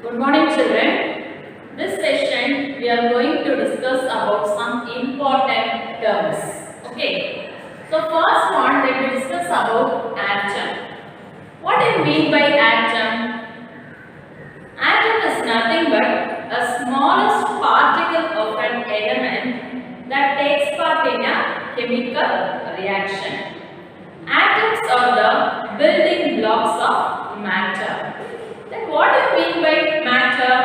Good morning, children. This session we are going to discuss about some important terms. Okay. So first one, let me discuss about atom. What do you mean by atom? Atom is nothing but a smallest particle of an element that takes part in a chemical reaction. Atoms are the building blocks of matter. Then what do you mean by matter?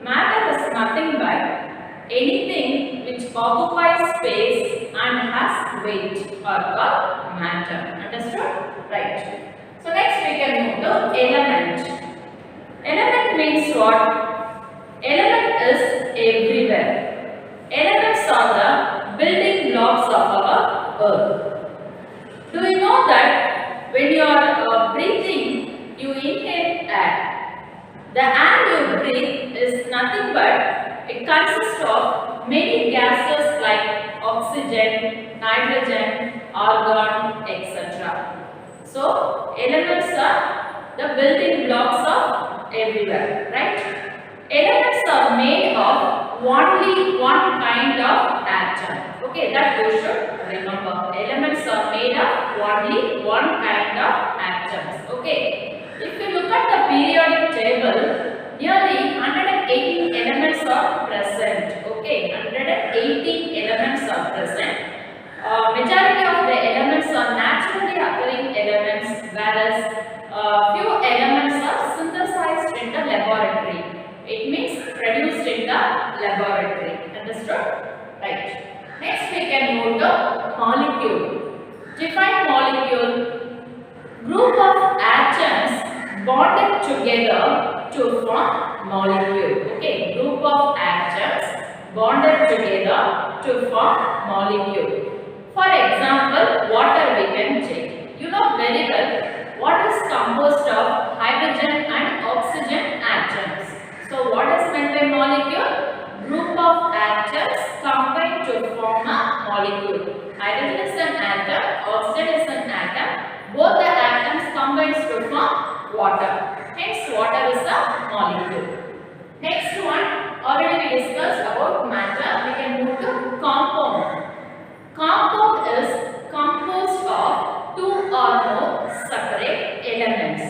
Matter is nothing but anything which occupies space and has weight are called matter. Understood? Right. So next we can move to element. Element means what? Element is everywhere. Elements are the building blocks of our earth. Do you know that when you are breathing, you inhale air. The air you breathe is nothing but it consists of many gases like oxygen, nitrogen, argon, etc. So, elements are the building blocks of everywhere, right? Elements are made of only one kind of atom. Okay, that you should remember. Elements are made of only one kind of atoms. Okay. If you look at the periodic table, nearly 118 elements are present. Okay, 118 elements are present. Majority of the elements are naturally occurring elements, whereas few elements are synthesized in the laboratory. It means produced in the laboratory. Understood? Right. Next we can move to molecule. Define molecule. Group of atoms bonded together to form molecule. Okay, group of atoms bonded together to form molecule. For example, water we can take. You know very well what is composed of hydrogen and oxygen atoms. So what is meant by molecule? Group of atoms combined to form a molecule. Hydrogen is an atom, oxygen is an atom. Both the atoms combine to form water. Hence, water is a molecule. Next one, already we discussed about matter. We can move to compound. Compound is composed of two or more separate elements.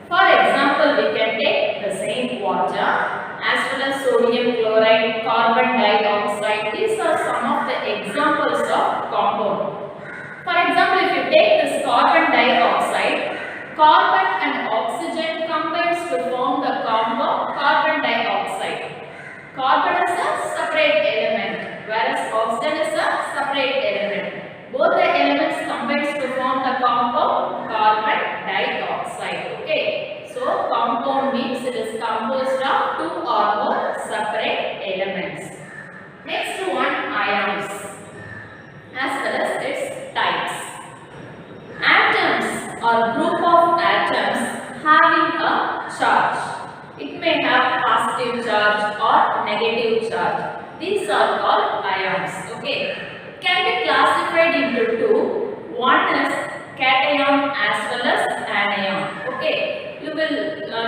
For example, we can take the same water as well as sodium chloride, carbon dioxide. These are some of the examples of compound. For example, if you take this carbon dioxide, carbon and oxygen combines to form the compound carbon dioxide. Carbon is a separate element, whereas oxygen is a separate element. Both the elements combines to form the compound carbon dioxide. Okay. So, compound means it is composed of two or more separate elements. Next one, ions, as well as its types. Atoms are group of atoms having a charge. It may have positive charge or negative charge. These are called ions. Okay. It can be classified into two. One is cation as well as anion. Okay. You will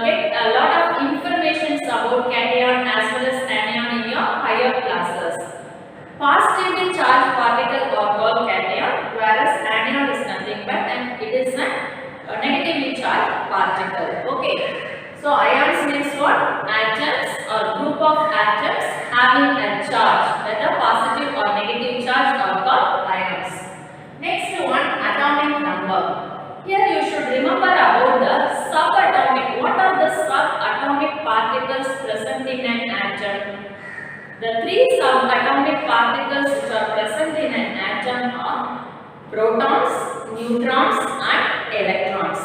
get a lot of information about cation as well as anion in your higher classes. Positively charged particle are called cation, whereas anion is nothing but it is a negatively charged particle. Okay. So ions means what? Atoms or group of atoms having a charge, whether positive or negative charge are called ions. Next one, atomic number. Here you should remember about the subatomic. What are the subatomic particles present in an atom? The three subatomic particles which are present in an atom are protons, neutrons and electrons.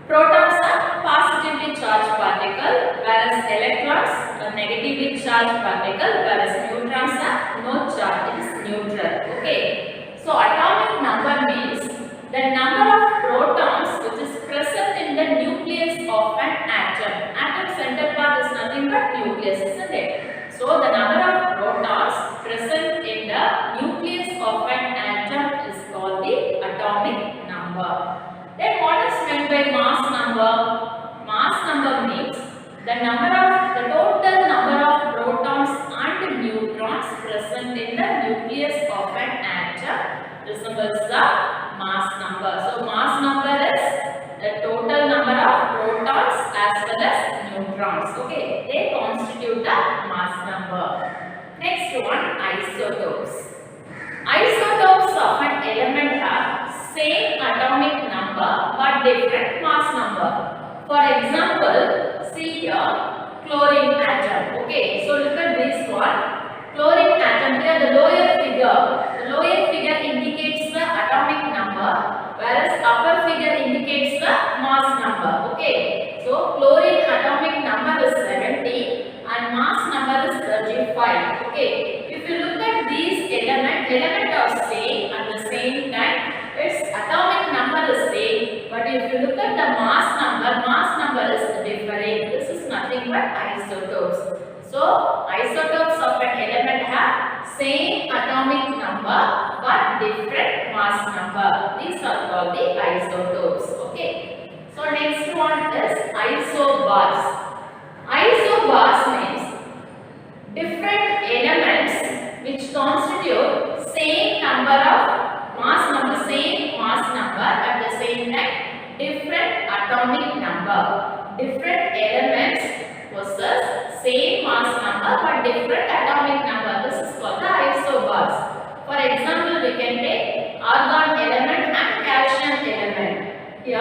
Protons are positively charged particle, whereas electrons are negatively charged particle, whereas neutrons are no charge, it is neutral. Okay. So atomic number means the number of protons which is present in the nucleus of an atom. Atom center part is nothing but nucleus, isn't it? So the number of protons present in the nucleus of an atom is called the atomic number. Then what is meant by mass number? Mass number means the number Okay, they constitute the mass number. Next one, isotopes. Isotopes of an element have same atomic number but different mass number. For example, see here chlorine atom. Okay, so look at this one. Chlorine atom here, the lower figure indicates the atomic number, whereas upper figure indicates the mass number. Okay, so chlorine atomic number is 17 and mass number is 35. Okay, if you look at these element are same at the same time, its atomic number is same, but if you look at the mass number is different. This is nothing but isotopes. So isotopes of an element have same atomic number but different mass number. These are called the isotopes. Okay, so next one is isobars. Isobars means different elements which constitute same number of mass number at the same time, different atomic number. Different elements possess same mass number but different atomic number. This is called the isobars. For example, we can take argon element and calcium element. Here,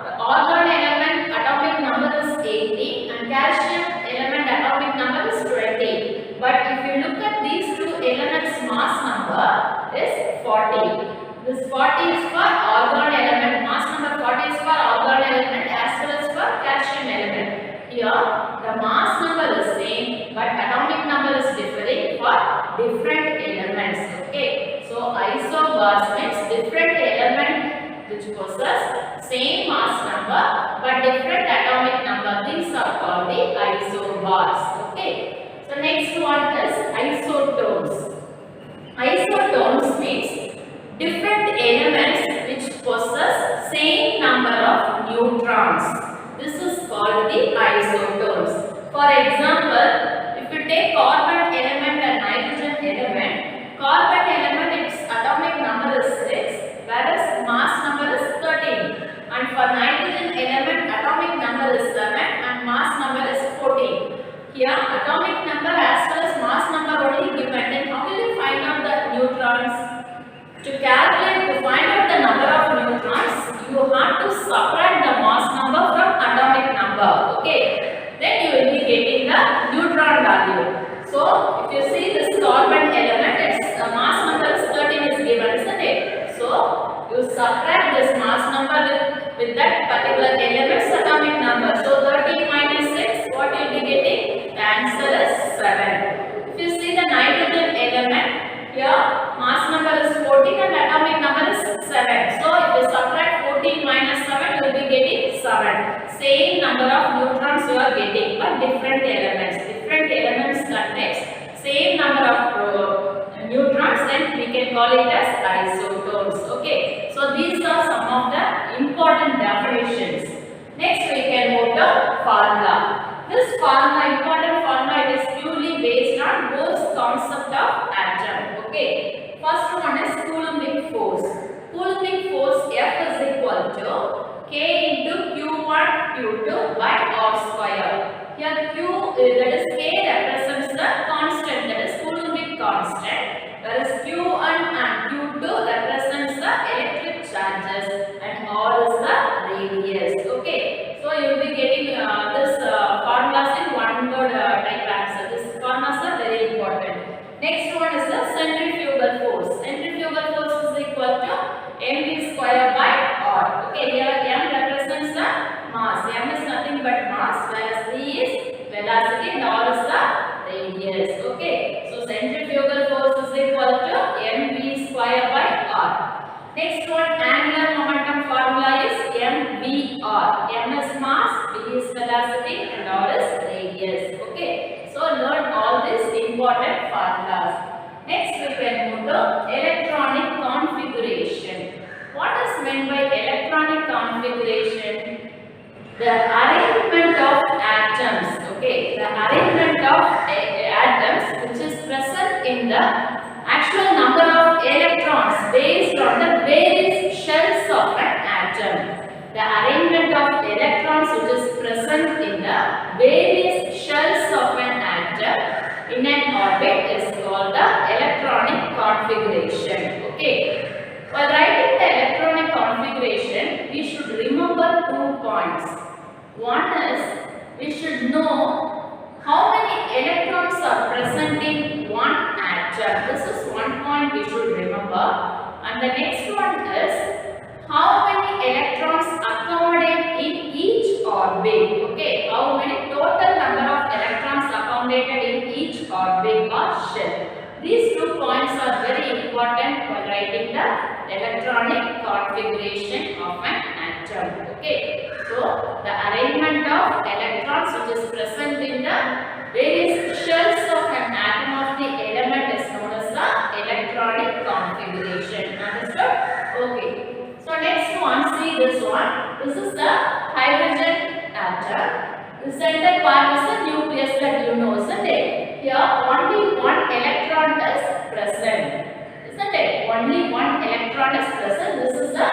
the argon element atomic number is 80 and calcium element atomic number is 20. But if you look at these two elements, mass number is 40. This 40 is for argon element, mass number 40 is for argon element as well as for calcium element. Here the mass number is same but atomic number is differing for different elements. Okay, so isobars means different element which possess same mass number but different atomic number. These are called the isobars. Okay, so next one is isotones. Isotones means different elements which possess same number of neutrons. This is called the isotones. For example, if you take carbon element and nitrogen element, carbon element its atomic number is 6 whereas mass number is 13, and for nitrogen element atomic number is 7 and mass number is 14. Here atomic number as well as mass number only given, then how will you find out the neutrons? To find out the number of neutrons, you have to subtract the mass number from atomic number. Okay, then you will be getting the neutron value. So if you see this carbon element, its mass number is 13 is given, isn't it? So you subtract this mass number with that particular element's atomic number. So 13 minus 6, what you will be getting? The answer is 7. If you see the nitrogen element, here mass number is 14 and atomic number is 7. So if you subtract 14 minus 7, you will be getting 7. Same number of neutrons you are getting but different elements. Different elements contains same number of neutrons, then we can call it as isotones. Okay, so these are some of the important definitions. Next we can move to formula. This formula, important formula, it is purely based on Bohr's concept of atom. Okay, first one is Coulombic force. Coulombic force F is equal to K into Q1 Q2 by R square. Here Q, that is K, represents the constant, that is Coulombic constant, whereas Q1 and Q2 represents the electric charges and R is the radius. Okay, so you will be getting this formulas in one word type answer. These formulas are very important. Next one is the centrifugal force. Centrifugal force is equal to mv square by r. Okay, here m represents the mass. M is nothing but mass, whereas v is velocity and r is the radius. Okay, so centrifugal force is equal to mv square by r. Next one, angular momentum formula is mvr. M is mass, v is velocity and r is radius. Okay, so learn all these important formulas. Next we can move to electronic configuration. What is meant by electronic configuration? The arrangement of atoms. Okay, the arrangement of atoms which is present in the actual number of electrons based on the various shells of an atom. The arrangement of electrons which is present in the various And the next one is how many electrons accommodate in each orbit. Okay, how many total number of electrons accommodated in each orbit or shell. These 2 points are very important for writing the electronic configuration of an atom. Okay, so the arrangement of electrons which is present in the various shells of an atom of the element is known as the electronic configuration. Understood? Okay. So next one, see this one. This is the hydrogen atom. The center part is the nucleus that you know, isn't it? Here only one electron is present, isn't it? Only one electron is present. This is the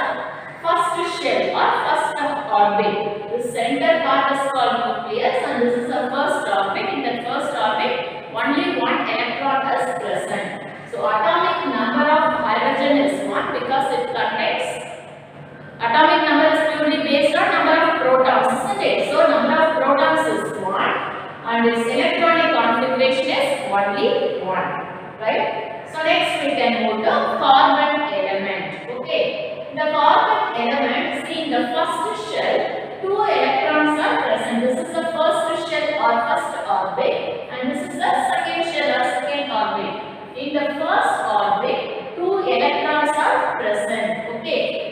first shell or first orbit. The center part is called nucleus and this is the first orbit. In the first orbit, only one electron is present. So atomic number of hydrogen is 1 because it contains. Atomic number is purely based on number of protons, isn't it? So number of protons is 1 and its electronic configuration is only 1, right? So next we can move to carbon element. Okay, the carbon element, see in the first shell, 2 electrons are present. This is the first shell or first orbit and this is the second shell or second orbit. In the first orbit, 2 electrons are present. Okay.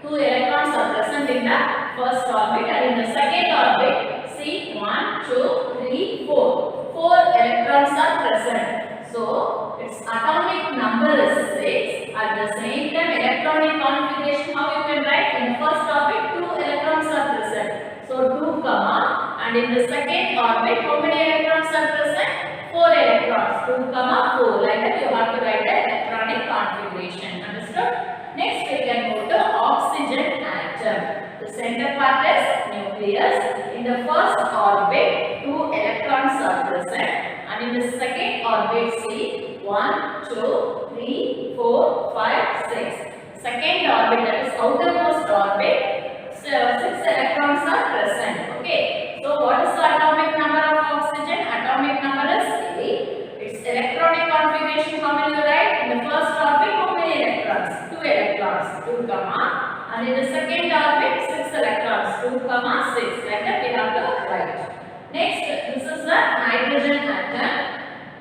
2 electrons are present in the first orbit and in the second orbit, see 1, 2, 3, 4. 4 electrons are present. So, its atomic number is 6. At the same time, electronic configuration, how you can write? In the first orbit, 2 electrons are present. So, 2 comma and in the second orbit, how many electrons are present? 4 electrons. 2 comma 4. Like that, you have to write the electronic configuration. Understood? Next we can move to oxygen atom. The center part is nucleus. In the first orbit, 2 electrons are present and in the second orbit, see 1, 2, 3, 4, 5, 6. Second orbit, that is outermost orbit, 6 electrons are present. Okay. So what is the atomic number of oxygen? Atomic number is 8. Its electronic configuration, how will you write? In the first orbit, how many electrons? 2 electrons, 2 comma, and in the second orbit, 6 electrons, 2 comma 6. Like that we have to write. Next, this is the nitrogen atom.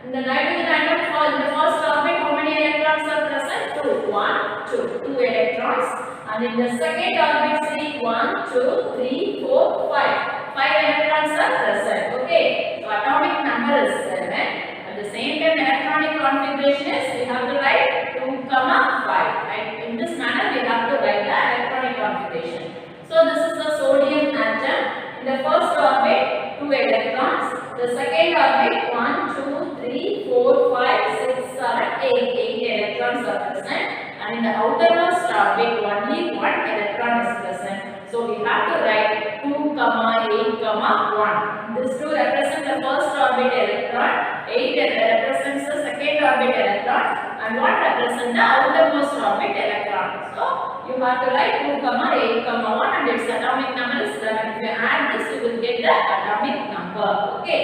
In the nitrogen atom, in the first orbit, how many electrons are present? 2, 1, 2, 2 electrons, and in the second orbit, see 1, 2, 3, 4, 5. 5 electrons are present. Okay, so atomic number is 7. At the same time, electronic configuration is we have to write 2 comma 5. Right? In this manner, we have to write the electronic configuration. So this is the sodium atom. In the first orbit, 2 electrons. The second orbit, 1, 2, 3, 4, 5, 6, 7, 8. 8 electrons are present. And in the outermost orbit, only 1 electron is present. So we have to write 2 comma 8 comma 1. This 2 represents the first orbit electron, 8 represents the second orbit electron, and 1 represents the outermost orbit electron. So you have to write 2 comma 8 comma 1 and its atomic number is 11. If you add this, you will get the atomic number. Okay.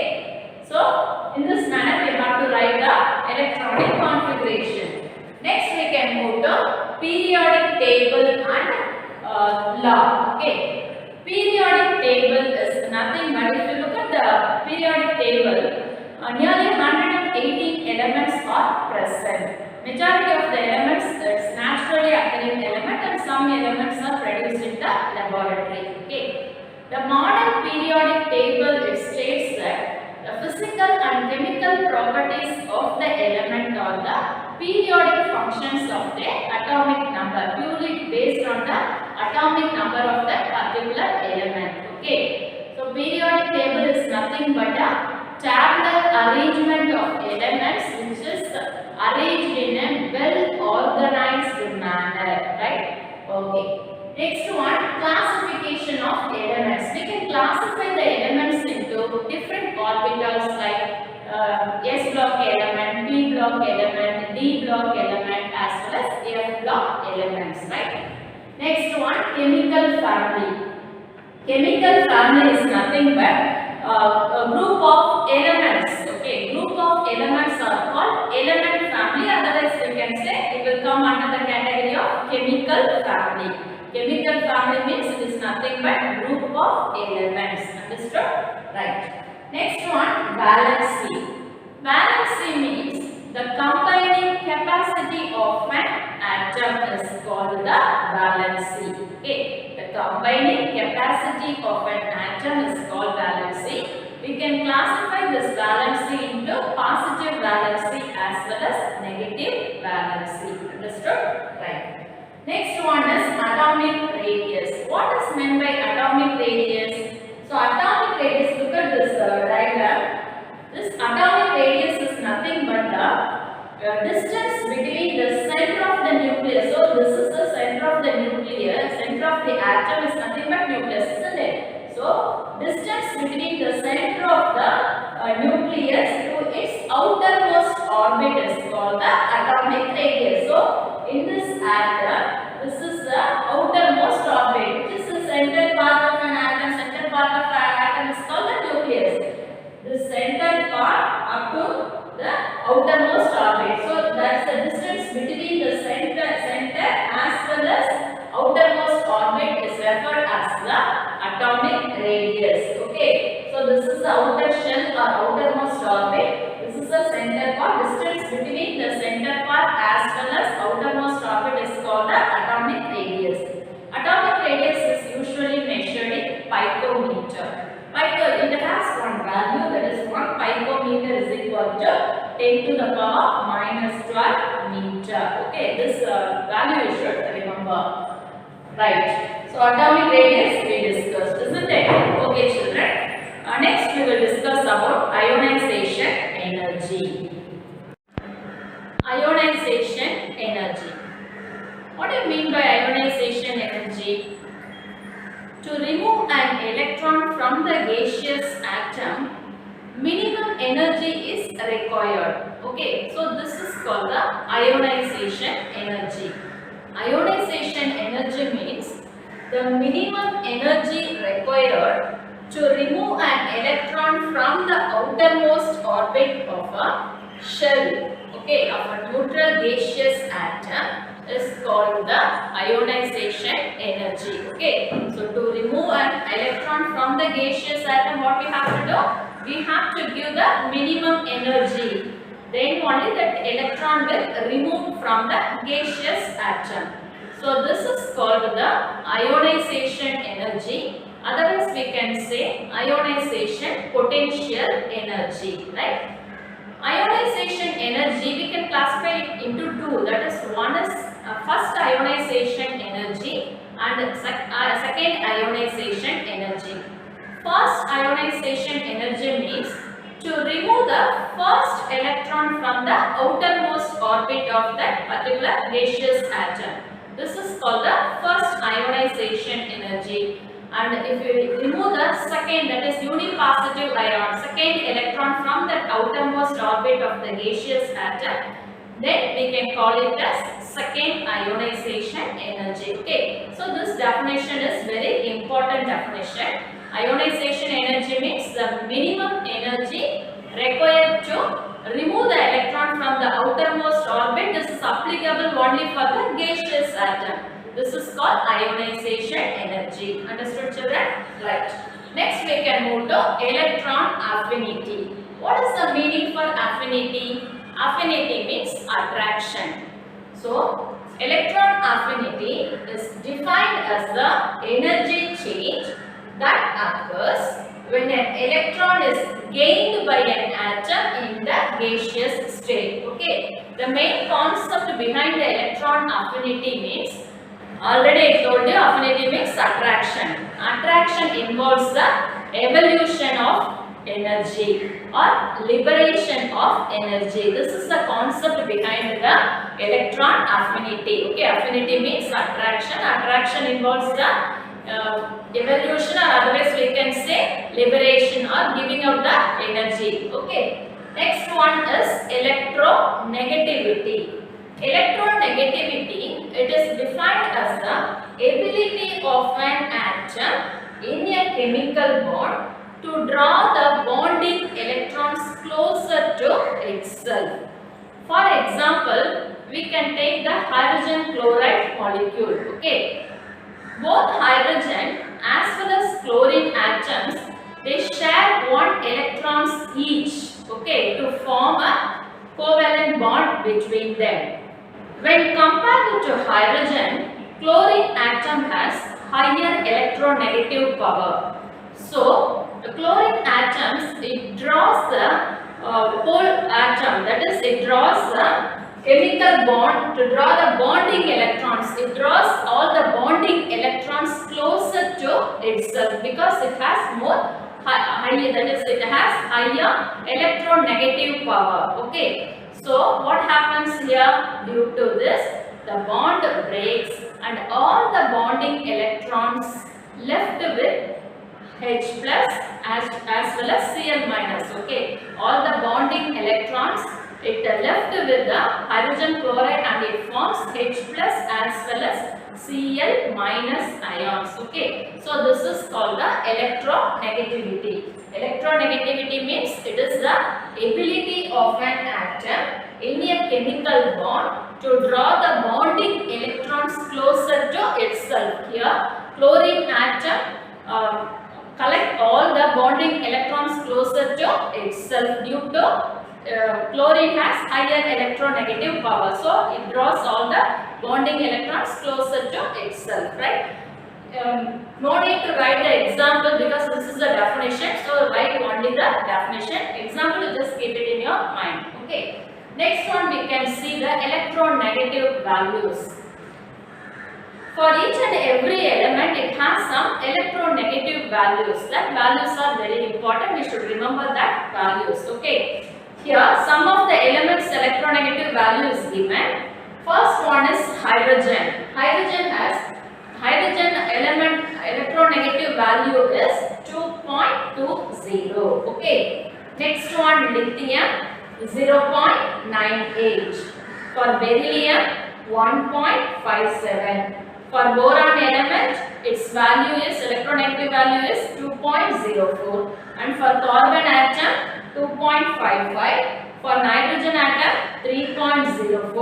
So in this manner, we have to write the electronic configuration. Next, we can move to periodic table and law. Okay, periodic table is nothing but if you look at the periodic table, nearly 118 elements are present. Majority of the elements is naturally occurring element and some elements are produced in the laboratory. Okay, the modern periodic table it states that the physical and chemical properties of the element are the periodic functions of the atomic number, purely based on the atomic number of the particular element. Okay, so periodic table is nothing but a tabular arrangement of elements which is arranged in a well organized manner, right? Okay. Next one, classification of elements. We can classify the elements into different orbitals like S block element, P block element, D block element as well as F block elements, right? Next one, chemical family. Chemical family is nothing but a group of elements. Okay, group of elements are called element family. Otherwise, we can say it will come under the category of Chemical family means it is nothing but group of elements. Understood? Right. Next one, valency. Valency means the combining capacity of an atom is called the valency. Okay. The combining capacity of an atom is called valency. We can classify this valency into positive valency as well as negative valency. Understood? Right. Next one is atomic radius. What is meant by atomic radius? So atomic radius, look at this diagram. This atomic radius is nothing but the distance between the center of the nucleus. So this is the center of the nucleus. Center of the atom is nothing but nucleus, isn't it? So distance between the center of the nucleus to its outermost orbit is called the atomic radius. So in this atom, this is the outermost orbit. This is the center part of an atom. Center part of an atom is called the nucleus. The center part up to the outermost orbit. So that's the distance between the center as well as outermost orbit is referred as the atomic radius. Okay. So this is the outer shell or outermost orbit. This is the center part. Distance between the center part as well as outermost orbit is called the atomic radius. Atomic radius is usually measured in picometer. It has one value, that is 1 picometer is equal to 10 to the power minus 12 meter. Okay, this value you should remember. Right. So atomic radius we discussed, isn't it? Okay, children. Next we will discuss about ionization energy. Ionization energy. What do you mean by ionization energy? To remove an electron from the gaseous atom, minimum energy is required. Okay, so this is called the ionization energy. Ionization energy means the minimum energy required to remove an electron from the outermost orbit of a shell, okay, of a neutral gaseous atom is called the ionization energy. Okay, so to remove an electron from the gaseous atom, what we have to do? We have to give the minimum energy. Then only that electron will remove from the gaseous atom. So this is called the ionization energy. Otherwise we can say ionization potential energy, right? Ionization energy we can classify it into two. That is, one is first ionization energy and second ionization energy. First ionization energy means to remove the first electron from the outermost orbit of that particular gaseous atom. This is called the first ionization energy. And if you remove the second, that is unipositive ion, second electron from the outermost orbit of the gaseous atom, then we can call it as second ionization energy. Okay, so this definition is very important definition. Ionization energy means the minimum energy required to remove the electron from the outermost orbit. This is applicable only for the gaseous atom. This is called ionization energy. Understood, children? Right. Next we can move to electron affinity. What is the meaning for affinity? Affinity means attraction. So, electron affinity is defined as the energy change that occurs when an electron is gained by an atom in the gaseous state. Okay. The main concept behind the electron affinity means, already I told you, affinity means attraction. Attraction involves the evolution of energy or liberation of energy. This is the concept behind the electron affinity. Okay, affinity means attraction. Attraction involves the evolution, or otherwise we can say liberation or giving out the energy. Okay. Next one is electronegativity. Electronegativity, it is defined as the ability of an atom in a chemical bond to draw the bonding electrons closer to itself. For example, we can take the hydrogen chloride molecule. Okay. Both hydrogen as well as chlorine atoms, they share one electrons each, okay, to form a covalent bond between them. When compared to hydrogen, chlorine atom has higher electronegative power. So, the chlorine atoms, it draws the whole atom, that is, it draws the chemical bond to draw the bonding electrons. It draws all the bonding electrons closer to itself because it has more higher, that is, it has higher electronegative power. Okay. So what happens here? Due to this, the bond breaks and all the bonding electrons left with H plus as well as Cl minus. Okay. All the bonding electrons, it left with the hydrogen chloride and it forms H plus as well as Cl minus ions. Okay. So this is called the electronegativity. Electronegativity means it is the ability of an atom in a chemical bond to draw the bonding electrons closer to itself. Here, chlorine atom collect all the bonding electrons closer to itself due to chlorine has higher electronegative power. So, it draws all the bonding electrons closer to itself, right? No need to write the example because this is the definition. So, write only the definition. Example, just keep it in your mind. Okay. Next one, we can see the electronegative values. For each and every element, it has some electronegative values. That values are very important. We should remember that values. Okay. Here, some of the elements' electronegative value is given. First one is hydrogen. Hydrogen element electronegative value is 2.20. Okay. Next one, lithium 0.98. For beryllium 1.57. For boron element, its value is electronegative value is 2.04. And for carbon atom 2.55. For nitrogen atom 3.04.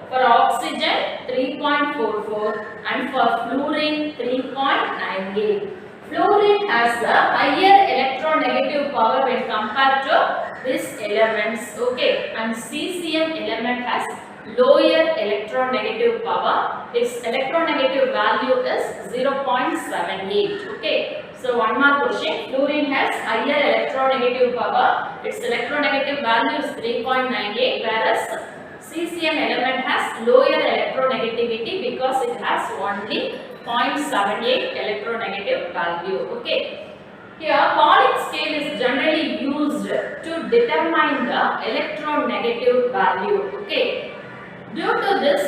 For oxygen 3.44. And for fluorine 3.98. Fluorine has the higher electronegative power when compared to these elements. Okay. And cesium element has lower electronegative power. Its electronegative value is 0.78. Okay. So one more question. Fluorine has higher electronegative power. Its electronegative value is 3.98, whereas cesium element has lower electronegativity because it has only 0.78 electronegative value. Okay. Here, Pauling scale is generally used to determine the electronegative value. Okay. Due to this,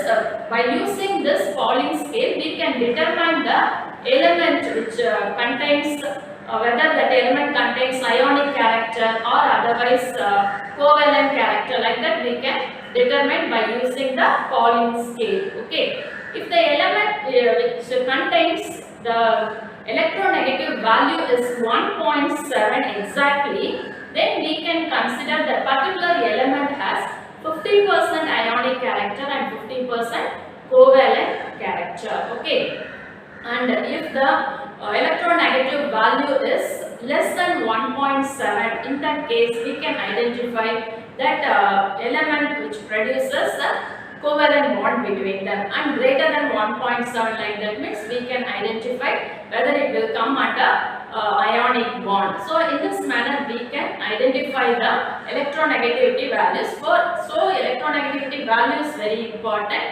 by using this Pauling scale, we can determine the element which contains whether that element contains ionic character or otherwise covalent character. Like that, we can determine by using the Pauling scale. Okay. If the element which contains the electronegative value is 1.7 exactly, then we can consider that particular element has 50% ionic character and 50% covalent character. Okay. And if the electronegative value is less than 1.7, in that case we can identify that element which produces a covalent bond between them, and greater than 1.7, like that means we can identify whether it will come under ionic bond. So in this manner we can identify the electronegativity values. So electronegativity value is very important.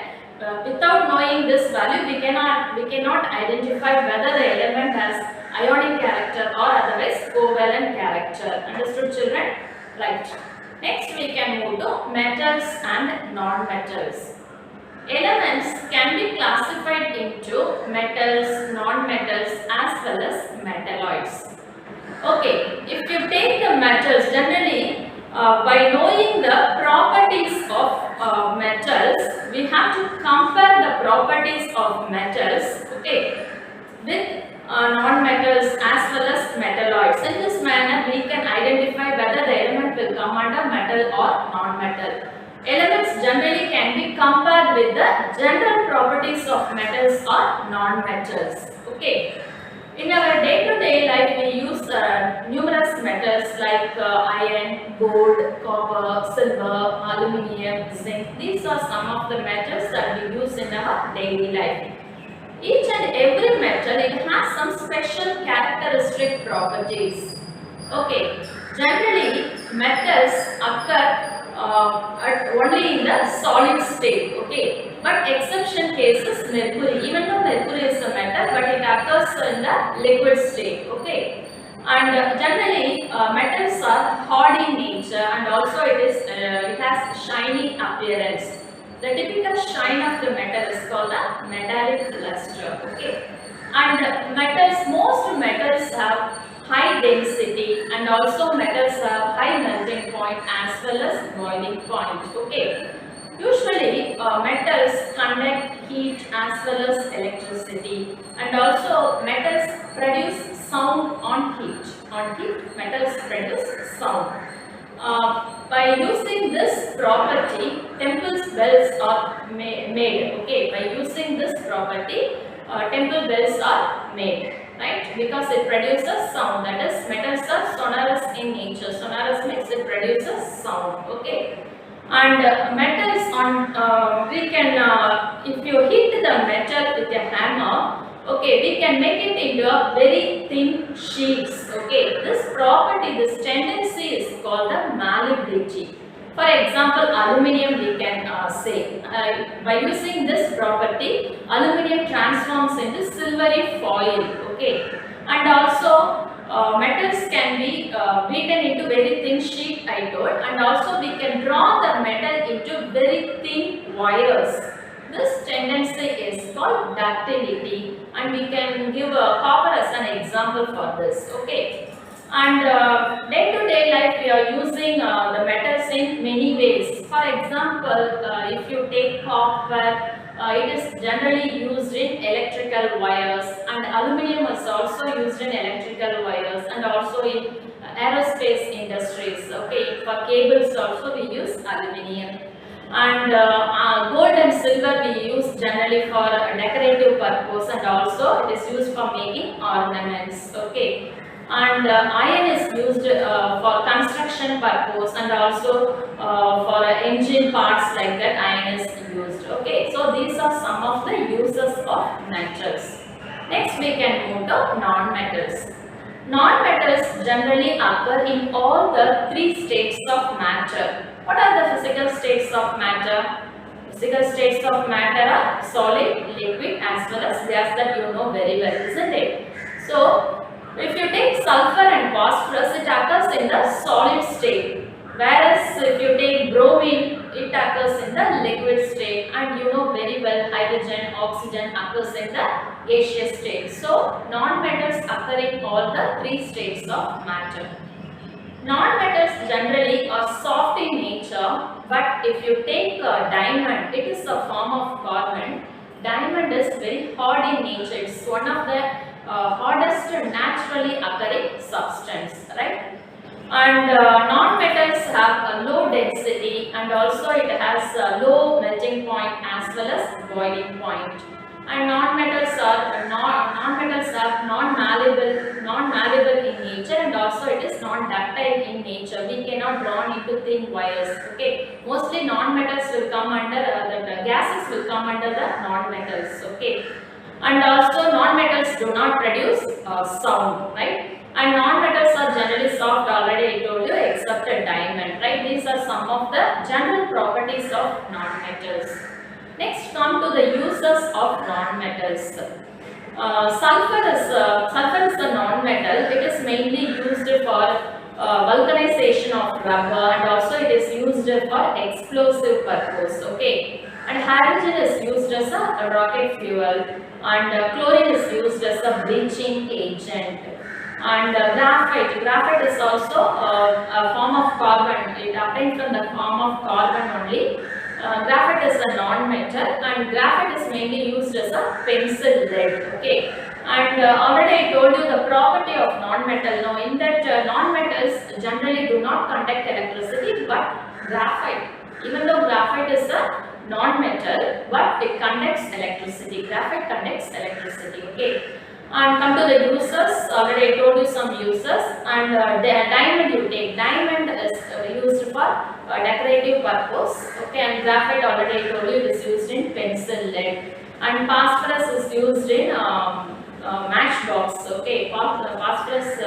Without knowing this value, we cannot identify whether the element has ionic character or otherwise covalent character. Understood, children? Right. Next we can move to metals and non-metals. Elements can be classified into metals, non-metals as well as metalloids. Okay, if you take the metals, generally by knowing the properties of metals, we have to compare the properties of metals, okay, with non-metals as well as metalloids. In this manner, we can identify whether the element will come under metal or non-metal. Elements generally can be compared with the general properties of metals or non-metals. Okay. In our day-to-day life, we use numerous metals like iron, gold, copper, silver, aluminium, zinc. These are some of the metals that we use in our daily life. Each and every metal, it has some special characteristic properties. Okay, generally metals occur only in the solid state. Okay, but exception cases mercury. Even though mercury is a metal, but it occurs in the liquid state. Okay, and generally metals are hard in nature, and also it has shiny appearance. The typical shine of the metal is called a metallic luster. Okay, and most metals have high density, and also metals have high melting point as well as boiling point. Okay, usually metals conduct heat as well as electricity, and also metals produce sound on heat. On heat, metals produce sound. By using this property, temples bells are made. Okay, by using this property, temple bells are made, right? Because it produces sound. That is, metals are sonorous in nature. Sonorous means it produces sound. Okay, and metals on we can if you hit the metal with a hammer. Okay, we can make it into a very thin sheets. Okay, this property, this tendency is called the malleability. For example, aluminium we can say by using this property, aluminium transforms into silvery foil. Okay, and also metals can be beaten into very thin sheet, I told, and also we can draw the metal into very thin wires. This tendency is called ductility, and we can give copper as an example for this. Okay, and day-to-day life we are using the metals in many ways. For example, if you take copper, it is generally used in electrical wires, and aluminium is also used in electrical wires, and also in aerospace industries. Okay, for cables also we use aluminium. And gold and silver we use generally for decorative purpose, and also it is used for making ornaments. Okay, and iron is used for construction purpose, and also for engine parts like that iron is used. Okay, so these are some of the uses of metals. Next we can move to non-metals. Non-metals generally occur in all the three states of matter. What are the physical states of matter? Physical states of matter are solid, liquid as well as gas, that you know very well, isn't it? So, if you take sulfur and phosphorus, it occurs in the solid state. Whereas if you take bromine, it occurs in the liquid state, and you know very well hydrogen, oxygen occurs in the gaseous state. So, non-metals occur in all the three states of matter. Non-metals generally are soft in nature, but if you take a diamond, it is a form of carbon. Diamond is very hard in nature. It's one of the hardest naturally occurring substance, right? And non-metals have a low density, and also it has a low melting point as well as boiling point. And non-metals are non-malleable in nature, and also it is non-ductile in nature. We cannot draw into thin wires. Okay, mostly non-metals will come under the gases will come under the non-metals. Okay, and also non-metals do not produce sound, right? And non-metals are generally soft, already I told you, except a diamond, right? These are some of the general properties of non-metals. Next, come to the uses of non-metals. Sulfur is a non-metal. It is mainly used for vulcanization of rubber, and also it is used for explosive purpose. Okay, and hydrogen is used as a rocket fuel, and chlorine is used as a bleaching agent. And graphite is also a form of carbon. It obtained from the form of carbon only. Graphite is a non-metal, and graphite is mainly used as a pencil lead. Okay, and already I told you the property of non-metal. Now, in that non-metals generally do not conduct electricity, but graphite, even though graphite is a non-metal, but it conducts electricity. Graphite conducts electricity. Okay, And come to the uses. Already I told you some uses. And the diamond you take. Diamond is used for decorative purpose. Okay, and graphite already I told you it is used in pencil lead. And phosphorus is used in matchbox. Okay, phosphorus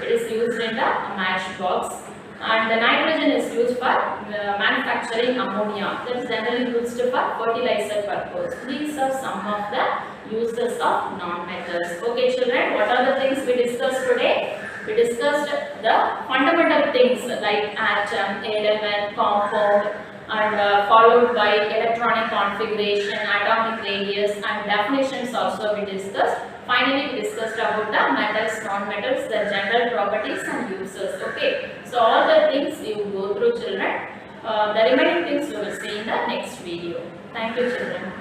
it is used in the matchbox. And the nitrogen is used for manufacturing ammonia. That is generally used for fertilizer purpose. These are some of the uses of non-metals. Okay children, what are the things we discussed today? We discussed the fundamental things like atom, element, compound, and followed by electronic configuration, atomic radius, and definitions also we discussed. Finally, we discussed about the metals, non-metals, their general properties and uses. Okay, so all the things you go through children. The remaining things we will see in the next video. Thank you children.